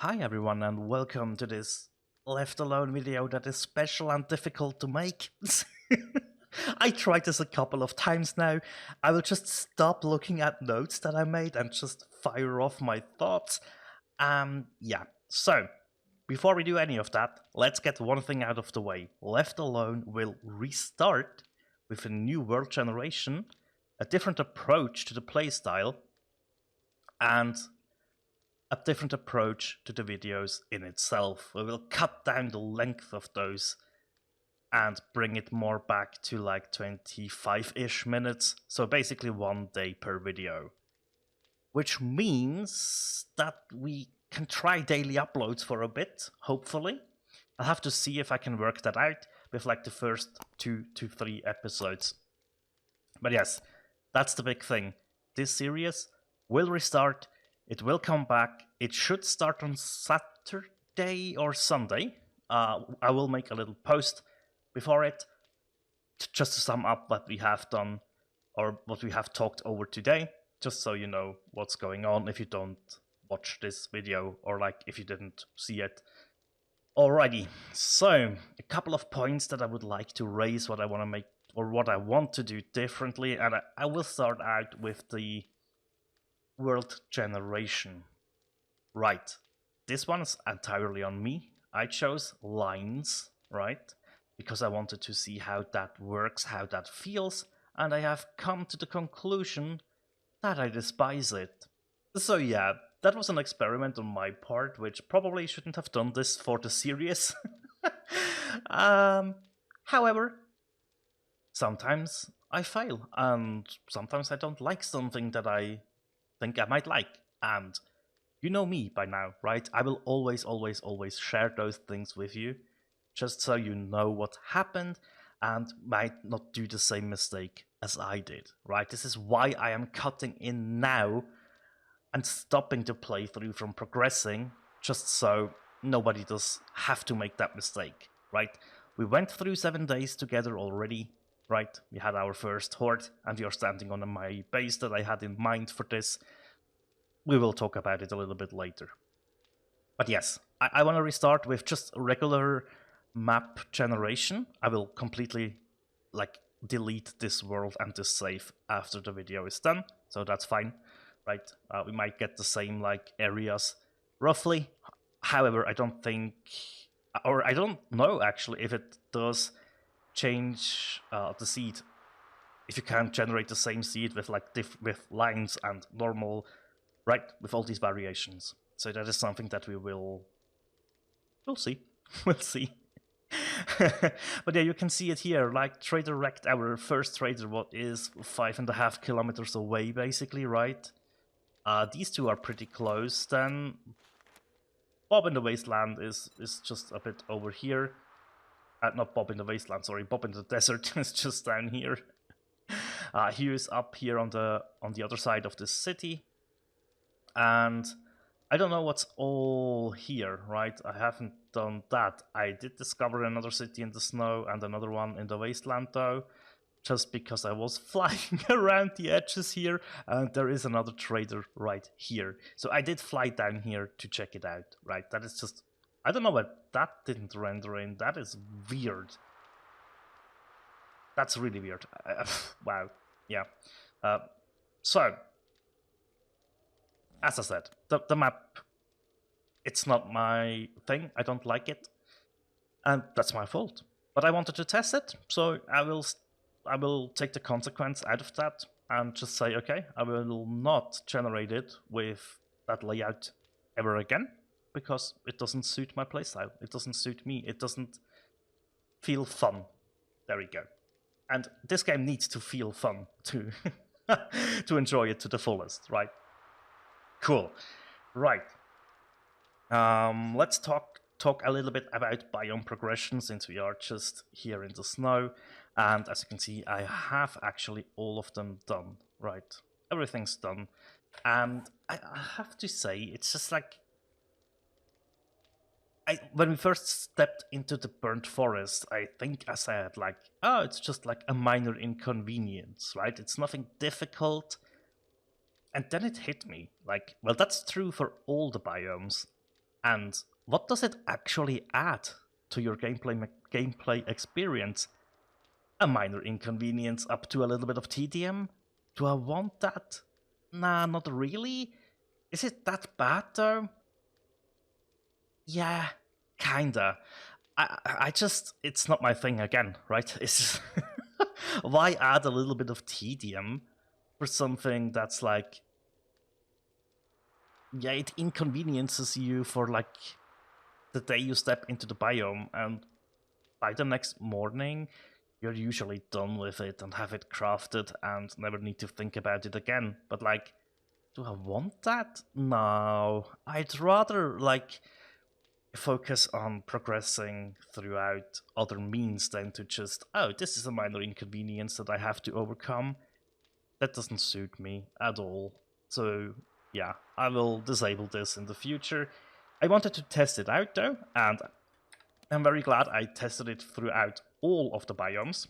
Hi everyone and welcome to this Left Alone video that is special and difficult to make. I tried this a couple of times now. I will just stop looking at notes that I made and just fire off my thoughts. Yeah, so before we do any of that, let's get one thing out of the way. Left Alone will restart with a new world generation, a different approach to the playstyle, and a different approach to the videos in itself. We will cut down the length of those and bring it more back to like 25-ish minutes, so basically 1 day per video. Which means that we can try daily uploads for a bit, hopefully. I'll have to see if I can work that out with like the first 2 to 3 episodes. But yes, that's the big thing. This series will restart. It will come back. It should start on Saturday or Sunday. I will make a little post before it, just to sum up what we have done or what we have talked over today, just so you know what's going on if you don't watch this video or like if you didn't see it. Alrighty, so a couple of points that I would like to raise, what I want to make or what I want to do differently, and I will start out with the world generation. Right, this one is entirely on me. I chose lines, right, because I wanted to see how that works, how that feels, and I have come to the conclusion that I despise it. So yeah, that was an experiment on my part, which probably shouldn't have done this for the series. However, sometimes I fail, and sometimes I don't like something that I think I might like. And you know me by now, right? I will always share those things with you, just so you know what happened and might not do the same mistake as I did, right? This is why I am cutting in now and stopping the playthrough from progressing, just so nobody does have to make that mistake, right? We went through 7 days together already, right? We had our first horde, and you're standing on my base that I had in mind for this. We will talk about it a little bit later. But yes, I want to restart with just regular map generation. I will completely like delete this world and this save after the video is done, so that's fine, right? We might get the same like areas roughly. However, I don't think, or I don't know actually if it does change the seed. If you can generate the same seed with like with lines and normal, right, with all these variations. So that is something that we'll see. We'll see. But yeah, you can see it here. Like Trader wrecked our first trader, what is 5.5 kilometers away, basically, right? These two are pretty close. Then Bob in the Wasteland is just a bit over here. Not Bob in the Wasteland, sorry. Bob in the Desert is just down here. Hugh is up here on the other side of the city. And I don't know what's all here, right? I haven't done that. I did discover another city in the snow and another one in the wasteland, though, just because I was flying around the edges here, and there is another trader right here. So I did fly down here to check it out, right? That is just... I don't know why that didn't render in. That is weird. That's really weird. Wow. Yeah. So... As I said, the map, it's not my thing. I don't like it, and that's my fault. But I wanted to test it, so I will take the consequence out of that and just say, okay, I will not generate it with that layout ever again, because it doesn't suit my playstyle. It doesn't suit me. It doesn't feel fun. There we go. And this game needs to feel fun to to enjoy it to the fullest, right? Cool. Right. Let's talk a little bit about biome progression, since we are just here in the snow. And as you can see, I have actually all of them done. Right. Everything's done. And I have to say, it's just like... when we first stepped into the burnt forest, I think I said like, oh, it's just like a minor inconvenience, right? It's nothing difficult. And then it hit me, like, well, that's true for all the biomes. And what does it actually add to your gameplay experience? A minor inconvenience up to a little bit of TDM? Do I want that? Nah, not really. Is it that bad though? Yeah, kinda. I just, it's not my thing again, right? It's just why add a little bit of tedium for something that's like, yeah, it inconveniences you for like the day you step into the biome, and by the next morning, you're usually done with it and have it crafted and never need to think about it again. But like, do I want that? No, I'd rather like focus on progressing throughout other means than to just, oh, this is a minor inconvenience that I have to overcome. That doesn't suit me at all. So yeah, I will disable this in the future. I wanted to test it out though, and I'm very glad I tested it throughout all of the biomes,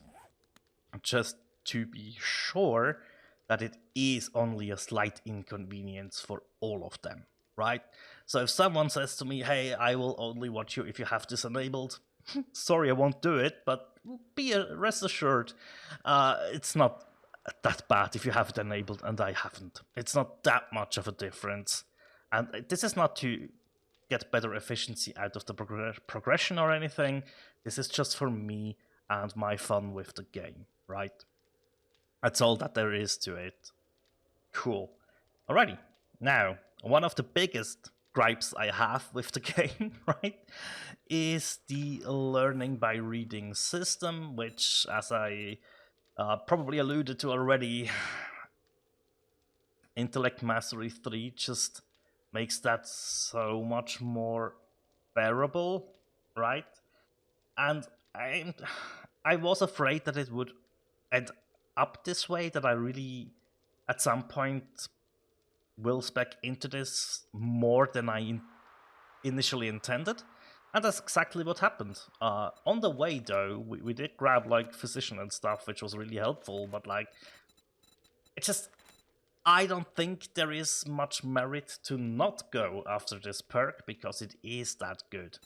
just to be sure that it is only a slight inconvenience for all of them, right? So if someone says to me, hey, I will only watch you if you have this enabled, sorry, I won't do it, but rest assured, it's not that bad if you have it enabled and I haven't. It's not that much of a difference. And this is not to get better efficiency out of the progression or anything. This is just for me and my fun with the game, right? That's all that there is to it. Cool. Alrighty. Now, one of the biggest gripes I have with the game, right, is the learning by reading system, which, as I probably alluded to already, Intellect Mastery 3 just makes that so much more bearable, right? And I was afraid that it would end up this way, that I really, at some point, will spec into this more than I initially intended. And that's exactly what happened. On the way, though, we did grab, like, Physician and stuff, which was really helpful, but, like, it just, I don't think there is much merit to not go after this perk, because it is that good,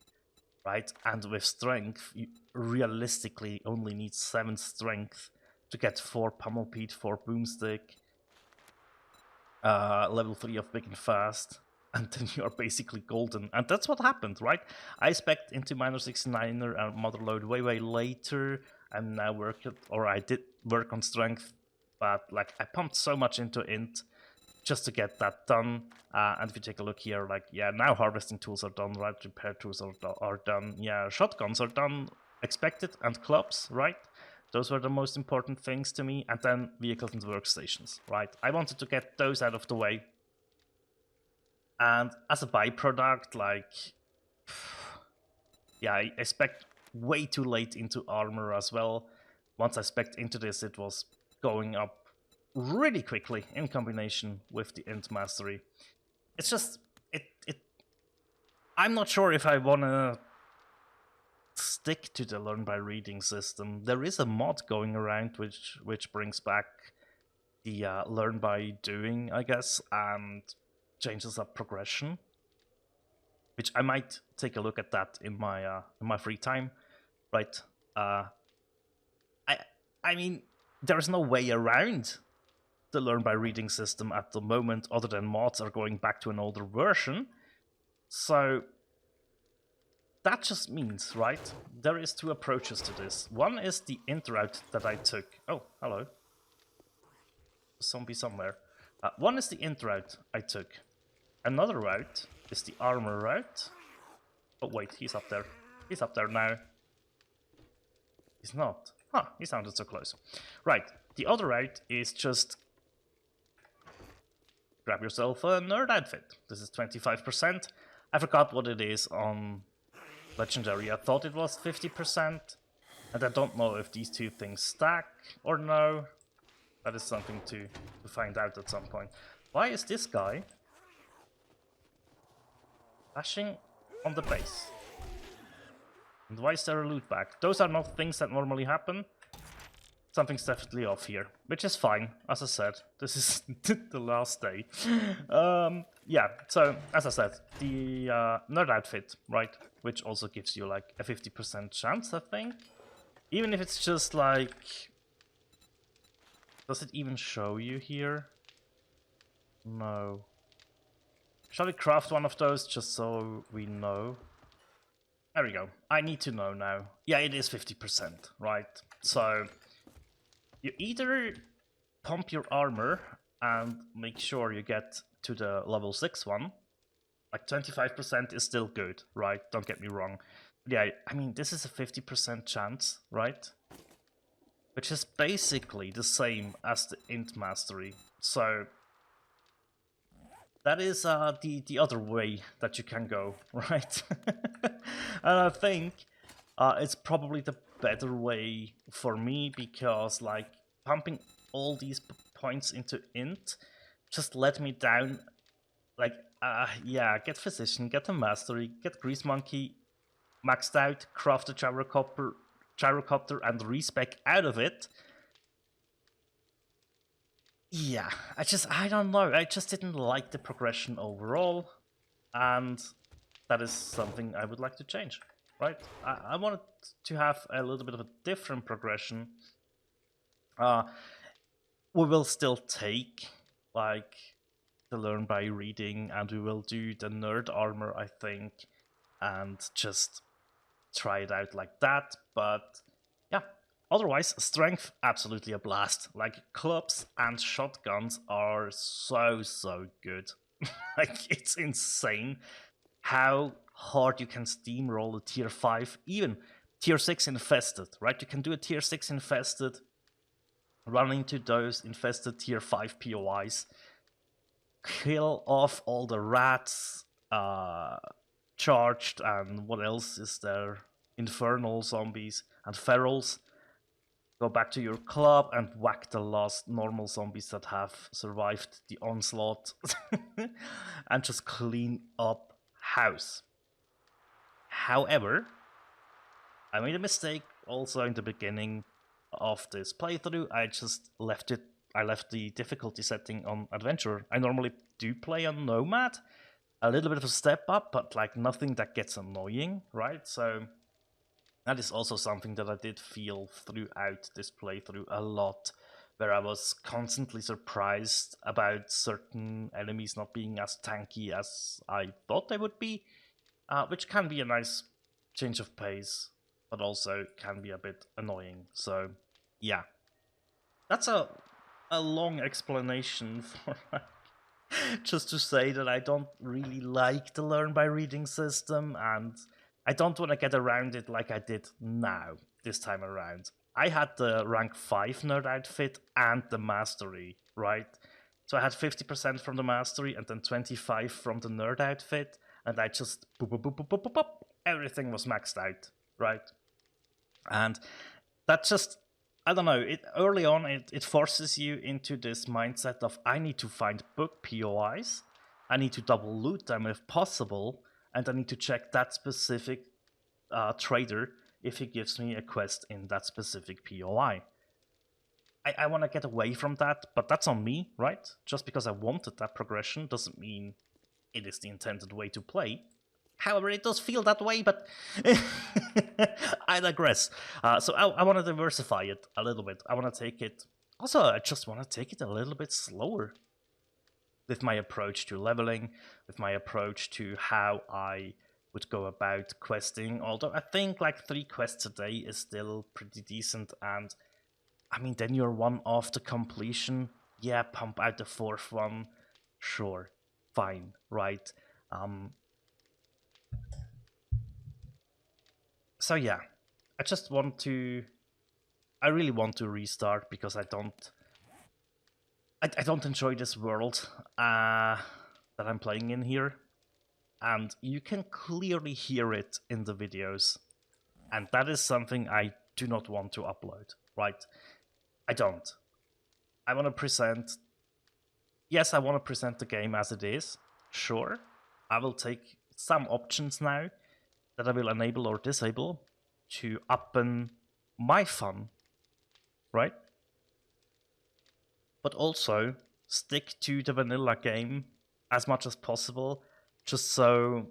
right? And with Strength, you realistically only need 7 Strength to get 4 Pummelpede, 4 Boomstick, level 3 of Big and Fast, and then you are basically golden. And that's what happened, right? I spec'd into minor 69er and Motherload way later. I'm now I did work on Strength, but like I pumped so much into Int just to get that done. And if you take a look here, like, yeah, now harvesting tools are done, right? Repair tools are done. Yeah, shotguns are done, expected, and clubs, right? Those were the most important things to me. And then vehicles and workstations, right? I wanted to get those out of the way. And as a byproduct, like, yeah, I spec'd way too late into armor as well. Once I spec'd into this, it was going up really quickly in combination with the Int Mastery. It's just, I'm not sure if I want to stick to the learn by reading system. There is a mod going around which brings back the learn by doing, I guess, and changes up progression, which I might take a look at that in my free time, right? I mean, there's no way around the learn by reading system at the moment, other than mods are going back to an older version. So that just means, right, there is 2 approaches to this. One is the int route that I took. Oh, hello. Zombie somewhere. One is the int route I took. Another route is the armor route. Oh wait, he's up there. He's up there now. He's not. Huh, he sounded so close. Right, the other route is just grab yourself a nerd outfit. This is 25%. I forgot what it is on Legendary. I thought it was 50%. And I don't know if these 2 things stack or no. That is something to find out at some point. Why is this guy flashing on the base? And why is there a loot bag? Those are not things that normally happen. Something's definitely off here, which is fine. As I said, this is the last day. yeah, so as I said, the nerd outfit, right, which also gives you like a 50% chance, I think. Even if it's just like... Does it even show you here? No. Shall we craft one of those just so we know? There we go. I need to know now. Yeah, it is 50%, right? So you either pump your armor and make sure you get to the level 6 one. Like 25% is still good, right? Don't get me wrong. But yeah, I mean, this is a 50% chance, right? Which is basically the same as the int mastery. So that is the other way that you can go, right? And I think it's probably the better way for me, because like pumping all these points into int just let me down. Like, yeah, get Physician, get the Mastery, get Grease Monkey maxed out, craft a gyrocopter and respec out of it. Yeah, I don't know. I just didn't like the progression overall, and that is something I would like to change, right? I wanted to have a little bit of a different progression. We will still take, like, the learn by reading, and we will do the nerd armor, I think, and just try it out like that. But yeah, otherwise, strength, absolutely a blast. Like, clubs and shotguns are so good. Like, it's insane how hard you can steamroll a tier 5, even tier 6 infested, right? You can do a tier 6 infested, run into those infested tier 5 POIs, kill off all the rats, charged, and what else is there? Infernal zombies and ferals. Go back to your club and whack the last normal zombies that have survived the onslaught and just clean up house. However, I made a mistake also in the beginning of this playthrough. I left the difficulty setting on adventure. I normally do play on nomad, a little bit of a step up, but like nothing that gets annoying, right? So that is also something that I did feel throughout this playthrough a lot, where I was constantly surprised about certain enemies not being as tanky as I thought they would be, which can be a nice change of pace, but also can be a bit annoying. So yeah, that's a long explanation for just to say that I don't really like the learn by reading system, and I don't want to get around it like I did now, this time around. I had the rank 5 nerd outfit and the mastery, right? So I had 50% from the mastery and then 25 from the nerd outfit, and I just boop, boop, boop, boop, boop, boop, boop, everything was maxed out, right? And that just, I don't know, early on it forces you into this mindset of, I need to find book POIs, I need to double loot them if possible, and I need to check that specific trader if he gives me a quest in that specific POI. I want to get away from that, but that's on me, right? Just because I wanted that progression doesn't mean it is the intended way to play. However, it does feel that way, but I digress. So I want to diversify it a little bit. I want to take it... Also, I just want to take it a little bit slower with my approach to leveling, with my approach to how I would go about questing. Although I think like 3 quests a day is still pretty decent, and I mean, then you're one off the completion. Yeah, pump out the 4th one. Sure, fine, right? So yeah, I really want to restart, because I don't enjoy this world that I'm playing in here, and you can clearly hear it in the videos, and that is something I do not want to upload, right? I don't. I want to present... Yes, I want to present the game as it is, sure. I will take some options now that I will enable or disable to uppen my fun, right? But also stick to the vanilla game as much as possible, just so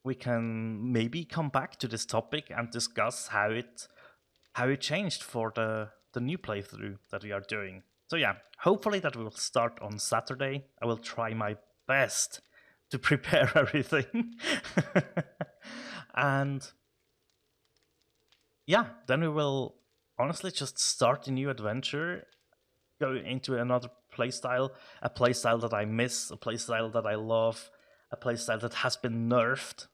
we can maybe come back to this topic and discuss how it changed for the new playthrough that we are doing. So yeah, hopefully that will start on Saturday. I will try my best to prepare everything. And yeah, then we will honestly just start a new adventure, go into another playstyle, a playstyle that I miss, a playstyle that I love, a playstyle that has been nerfed.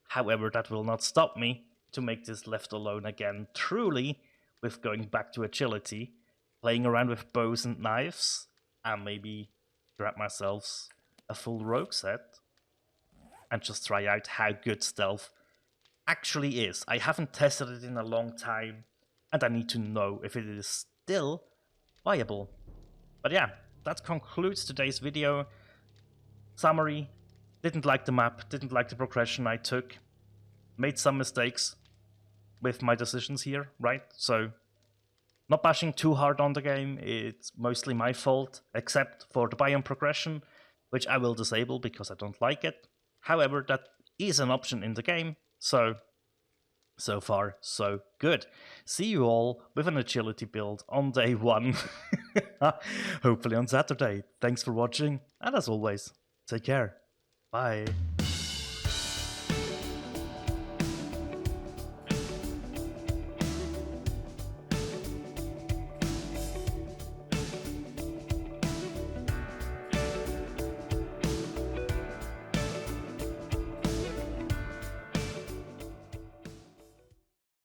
However, that will not stop me to make this Left Alone again truly, with going back to agility, playing around with bows and knives, and maybe grab myself a full rogue set and just try out how good stealth actually is. I haven't tested it in a long time, and I need to know if it is still viable. But yeah, that concludes today's video. Summary: didn't like the map, didn't like the progression I took, made some mistakes with my decisions here, right? So, not bashing too hard on the game, it's mostly my fault, except for the biome progression, which I will disable because I don't like it. However, that is an option in the game, so far, so good. See you all with an agility build on day 1, hopefully on Saturday. Thanks for watching, and as always, take care. Bye.